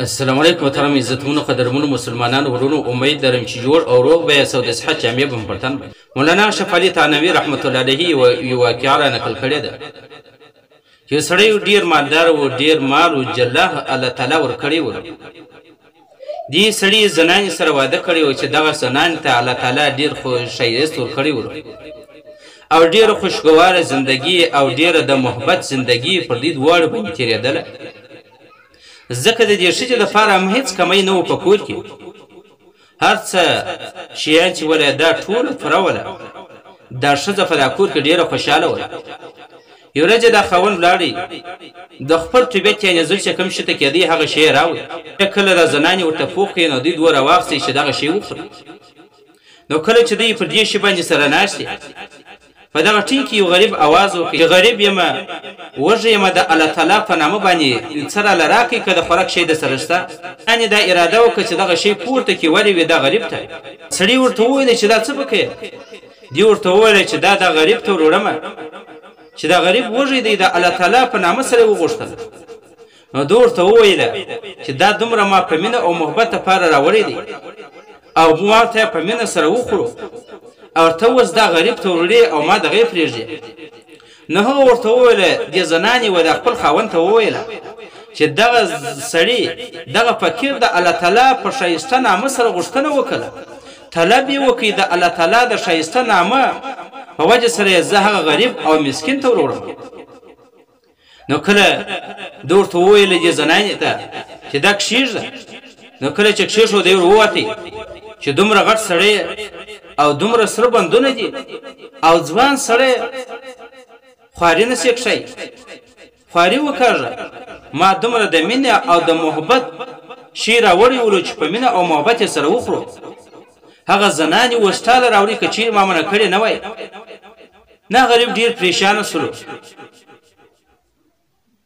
السلام علیکم محترم عزتمنو قدرمنو مسلمانانو ورونو امید لرم چې جوړ او روغ به یاست او د صحت جامې به مو پر تن وي. مولانا اشرف علي تھانوي رحمت الله علیه یو واقعه را نقل کړې ده چې سړی ډېر مالدار و، ډېر مال و چې الله تعالی ورکړی و. دې سړي زنانې سره واده کړی و چې دغه زنانې ته الله تعالی ډېر ښایست ورکړی و او ډېره خوشګواره زندګي او ډېره د محبت زندګي پر دې دواړو باندې تېرېدله. ځکه د دې ښځې دپاره هم هېڅ کمی نه و په کور کې. هر څه شیان چې وله دا ټوله پوره وله. دا ښځه په دا کور کې ډېره خوشحاله وه. یو ورځ دا خاوند ولاړی د خپل طبیعت یې نظر چې کوم شي ته کېدی هغه شی یې راوړی. کله دا زنانې ورته پوښ کړي نو دوی دوه راواخیستئ چې دغه شی وخوري. نو کله چې دوی پر دې شي باندې سره ناست په دغه ټینګ کې یو غریب اواز وکړي چې غریب یمه وږی یمه د الله تعالی په نامه باندې څه راله راکړئ که د خوراک شی درسره شته. یعنې دا اراده وکړه چې دغه شی پورته کړي ولې وي دا غریب ته. سړي ورته وویل چې دا څه به کوې؟ دې ورته وویل چې دا غریب ته وروړمه چې دا غریب وږی دی د الله تعالی په نامه سره وغوښتل. نو ده ورته وویله چې دا دومره ما په مینه او محبت دپاره راوړی دی او ما ته په مینه سره وخورو او ته اوس دا غریب ته وروړې او ما دغه یې پرېږدې. نو هغه ورته وویله دې زنانې و د خپل خاوند ته وویله چې دغه سړي دغه فقیر د الله تعالی په ښایسته نامه سره غوښتنه وکړه، طلب یې وکړي د الله تعالی د ښایسته نامه په وجه سره یې زه هغه غریب او مسکین ته وروړم. نو کله ده ورته وویله دې زنانې ته چې دا کښېږده. نو کله چې کښېښود دی ورووتی چې دومره غټ سړی او دومره سره بندونه دي او ځوان سړی خواري نه سې کښی، خواري وکاږه. ما دومره د مینې او د محبت شی راوړی ولو چې په مینه او محبت یې سره وخورو. هغه زنانې اوس ټاله راوړي که چیرې ما منع کړې نه وای. نه غریب ډېر پریشانه سولو،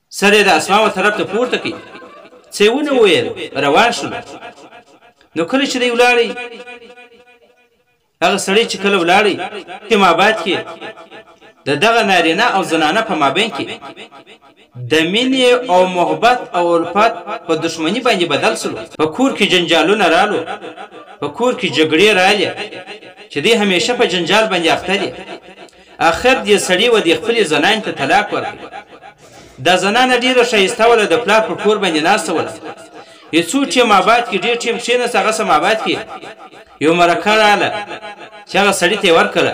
سر یې د اسمانو طرف ته پورته کړي، څه یې ونه ویل، روان شولو. نو کله چې دی ولاړی هغه سړی چې کله ولاړی چې ماباد کې د دغه نارینه او زنانه په مابین کې د مینې او محبت او الفت په دښمني باندې بدل سلو. په کور کې جنجالونه رالو، په کور کې جګړې رالې چې دی همیشه په جنجال باندې اخته دي. اخر دې سړي و دې خپلې زنانې ته طلاق ورکړي. دا زنانه ډېره ښایسته وله، د پلار په کور باندې ناسته وله. یو څو ټیم آباد کې ډېر ټیم کښېناست، هغه سم آباد کې یو مرکه راله چې هغه سړي ته یې ورکړه.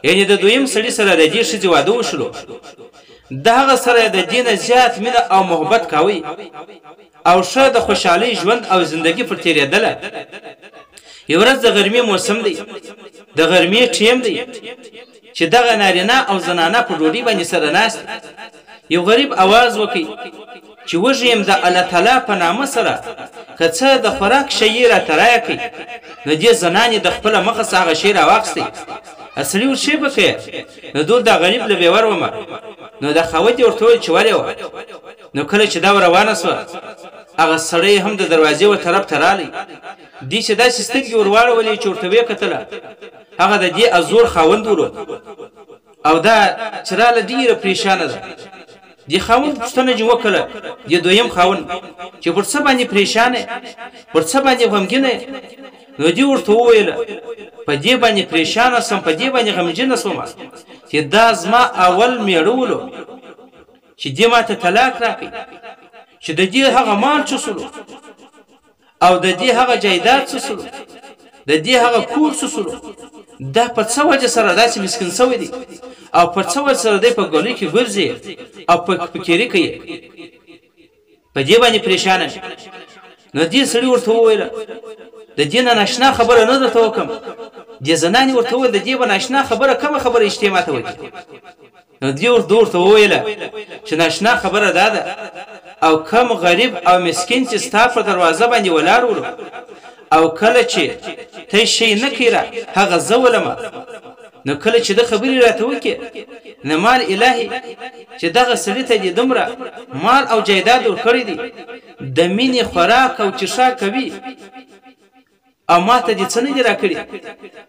یعنې د دویم سړي سره د دې ښځې واده وشلو. د هغه سره د دې نه زیات مینه او محبت کوي او ښه د خوشحالۍ ژوند او زندګي پر تېرېدله. یو ورځ د غرمې موسم دی، د غرمې ټیم دی چې دغه نارینه او زنانه په ډوډۍ باندې سره ناست. یو غریب اواز وکړي چې وږی یم د الله تعالی په نامه سره که څه د خوراک شی یې راته راکړئ. نو دې زنانې د خپله مخه څه هغه شی راواخیستی. سړي ورته شی به کوې؟ نو دور دا غریب له بېور ومه. نو دا خاوند یې ورته وویل چې ولې وه. نو کله چې دا روانه سوه هغه سړی هم د دروازې و طرف ته رالی. دې چې داسې سترګې ور واړولې چې ورته ویې کتله هغه د دې ازور خاوند ولو او دا چې راله ډېره پریشانه ده. دې خاوند پوښتنه چې وکړه دې دویم خاوند چې پر څه باندې پریشانه، پر څه باندې غمګینه. نو دې ورته وویله په دې باندې پریشانه سم، په دې باندې غمجنه سوم چې دا زما اول مېړه ولو چې دې ما ته طلاق راکړي، چې د دې هغه مال څه سلو او د دې هغه جایداد څه سلو، د دې هغه کور څه سلو. دا په څه وجه سره داسې مسکین سوی دی او په څه وجه سره دی په ګولۍ کې ګرځي او په فکرې کوي، په دې باندې پریشانه. نو دې سړي ورته وویله د دې نه ناشنا خبره نه درته وکړم. دې زنانې ورته وویل د دې به ناشنا خبره کومه خبره اشتې ماته وکړي. نو دې ورته وویله چې ناشنا خبره دا ده او کم غریب او مسکین چې ستا په دروازه باندې ولاړ ولو او کله چې ته شی نه کړه هغه زه ولمه. نو کله چې د خبرې راته وکړې نه مال الهي چې دغه سړي ته دې دومره مال او جایداد ورکړی دي، د مینې خوراک او چښاک کوي او ما ته دې څه نه دي راکړي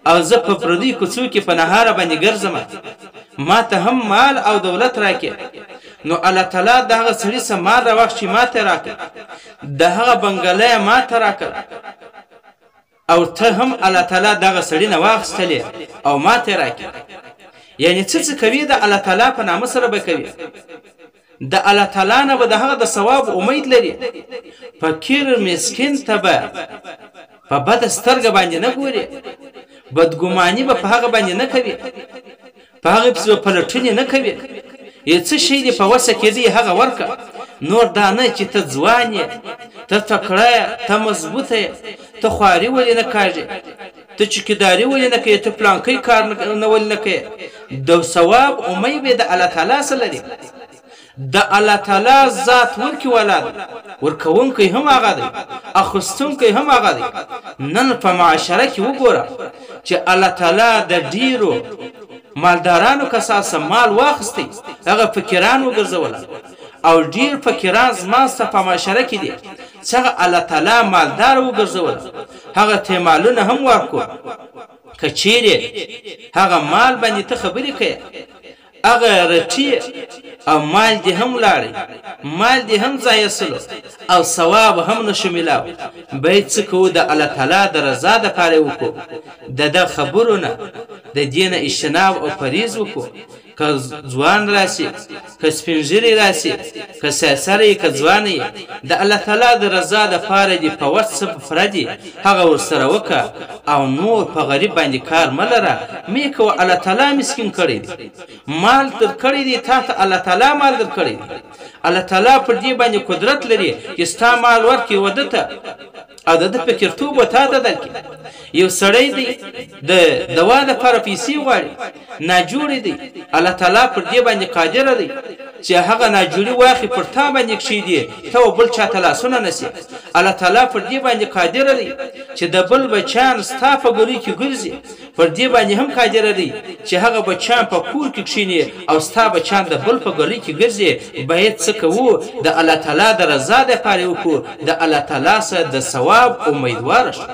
او زه په پردیو کوڅو کې په نهاره باندې ګرځم، ما ته هم مال او دولت راکړې. نو الله تعالی د هغه سړي څه مال راواخیست چې ما ته یې راکړ، د هغه بنګله یې ما ته راکړ، او ته هم الله تعالی دغه سړي نه واخیستلې او ما ته یې راکړې. یعنې څه کوي د الله تعالی په نامه سره به کوي، د الله تعالی نه به د هغه د ثواب امید لري. فقیر مسکین ته به په بده سترګه باندې نه ګوري، بدګماني به په هغه باندې نه کوي، په هغه پسې به پلټنې نه کوي. یو څه شی دې په وسه کې دی هغه ورکړه، نور دا نه چې ته ځوان یې، ته تکړه یې، ته مضبوطه یې، ته خواري ولې نه کاږې، ته چوکیداري ولې نه کوې، ته پلانکی کار نه ولې نه کوې. د ثواب امید به د الله تعالی سره لري. د الله تعالی ذات ورکي ولاد ورکوونکی هم هغه دی، اخیستونکی هم هغه دی. نن په معاشره کې وګوره چې الله تعالی د ډیرو مالدارانو کساسه مال واخیستی، هغه فقیران وګرځوله، او ډیر فقیران زما سته په معاشره کې دي چې هغه الله تعالی مالدار وګرځوله، هغه ته مالونه هم ورکو. که چیرې هغه مال باندې ته خبرې کوې، هغه رټي او مال دې هم لاړې، مال دې هم ضایع سلو او ثواب هم نشو میلاو. باید څه کوو؟ د الله تعالی د رضا دپاره وکړو، د ده خبرو نه د دې نه اجتناب او پرهیز وکړو. که ځوان راسي، که سپین ږیری راسي، که سیسره یې، که ځوان یې، د الله تعالی د رضا دپاره دې په وس څه په پوره دي هغه ورسره وکړه، او نور په غریب باندې کار مه لره. مې کوه الله تعالی مسکین کړی دی، مال در کړی دی، تا ته الله تعالی مال در کړی دی. الله تعالی پر دې باندې قدرت لري چې ستا مال ورکړي وده ته، او د ده فکرتوب به تا ته درکړي. یو سړی دی د دوا دپاره پیسې غواړي، ناجوړی دی، الله تعالی پر دې باندې قادره دی چې هغه ناجوړي واخلي پر تا باندې کښېږدي، ته و بل چاته لاسونه نسي. الله تعالی پر دې باندې قادره دی چې د بل بچیان ستا په ګلۍ کې ګرځي، پر دې باندې هم قادره دی چې هغه بچیان په کور کې کښېني او ستا بچیان د بل په ګلۍ کې ګرځي. باید څه کوو؟ د الله تعالی د رضا دپاره وکړو، د الله تعالی سره د ثواب امیدواره شو.